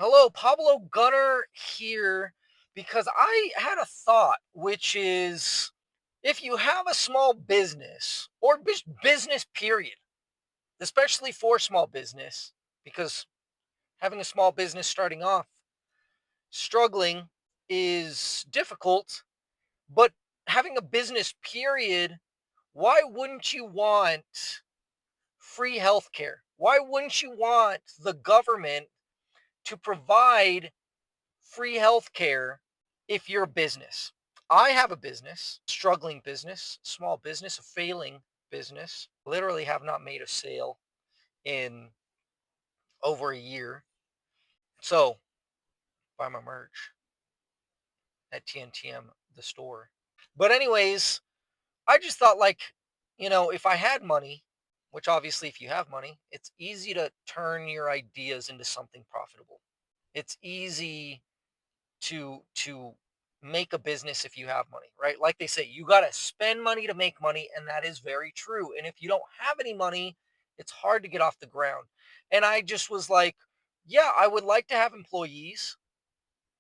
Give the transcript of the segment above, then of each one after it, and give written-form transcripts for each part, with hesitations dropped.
Hello, Pablo Gunner here because I had a thought, which is if you have a small business or business period, especially for small business, because having a small business starting off struggling is difficult, but having a business period, why wouldn't you want free healthcare? Why wouldn't you want the government to provide free healthcare if you're a business? I have a business, struggling business, small business, a failing business. Literally have not made a sale in over a year. So buy my merch at TNTM, the store. But anyways, I just thought if I had money, which obviously if you have money, it's easy to turn your ideas into something profitable. It's easy to make a business if you have money, right? Like they say, you got to spend money to make money, and that is very true. And if you don't have any money, it's hard to get off the ground. And I just was like, yeah, I would like to have employees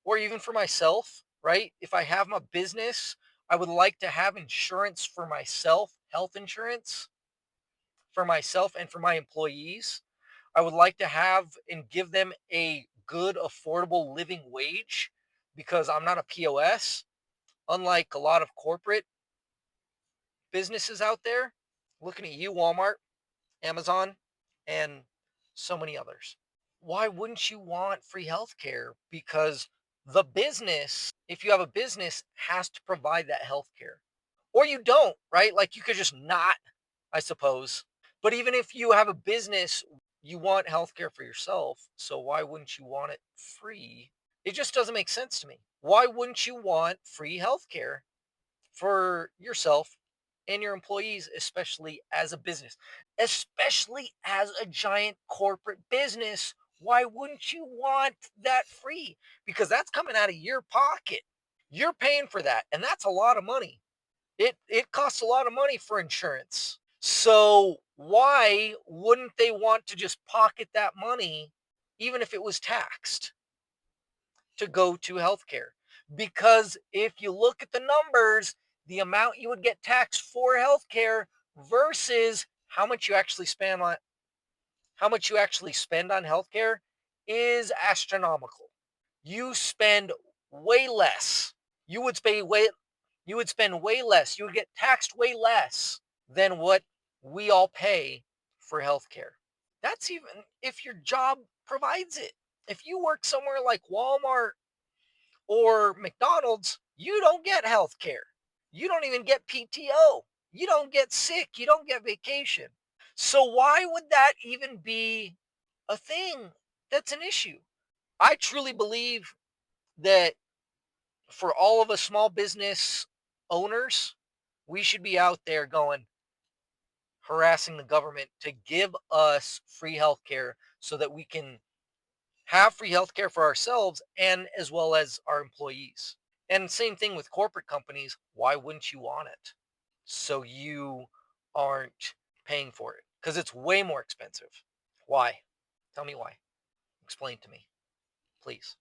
or even for myself, right? If I have my business, I would like to have insurance for myself, health insurance for myself and for my employees. I would like to have and give them a good, affordable living wage because I'm not a POS, unlike a lot of corporate businesses out there. Looking at you, Walmart, Amazon, and so many others. Why wouldn't you want free healthcare? Because the business, if you have a business, has to provide that healthcare. Or you don't, right? Like you could just not, I suppose. But even if you have a business, you want healthcare for yourself. So why wouldn't you want it free? It just doesn't make sense to me. Why wouldn't you want free healthcare for yourself and your employees, especially as a business, especially as a giant corporate business? Why wouldn't you want that free? Because that's coming out of your pocket. You're paying for that, and that's a lot of money. It costs a lot of money for insurance. So why wouldn't they want to just pocket that money, even if it was taxed, to go to healthcare? Because if you look at the numbers, the amount you would get taxed for healthcare versus how much you actually spend on healthcare is astronomical. You spend way less. You would pay way you would spend way less. You would get taxed way less than what we all pay for healthcare. That's even if your job provides it. If you work somewhere like Walmart or McDonald's, you don't get healthcare. You don't even get PTO. You don't get sick. You don't get vacation. So why would that even be a thing that's an issue? I truly believe that for all of us small business owners, we should be out there going, harassing the government to give us free healthcare so that we can have free healthcare for ourselves and as well as our employees. And same thing with corporate companies. Why wouldn't you want it? So you aren't paying for it because it's way more expensive. Why? Tell me why. Explain to me, please.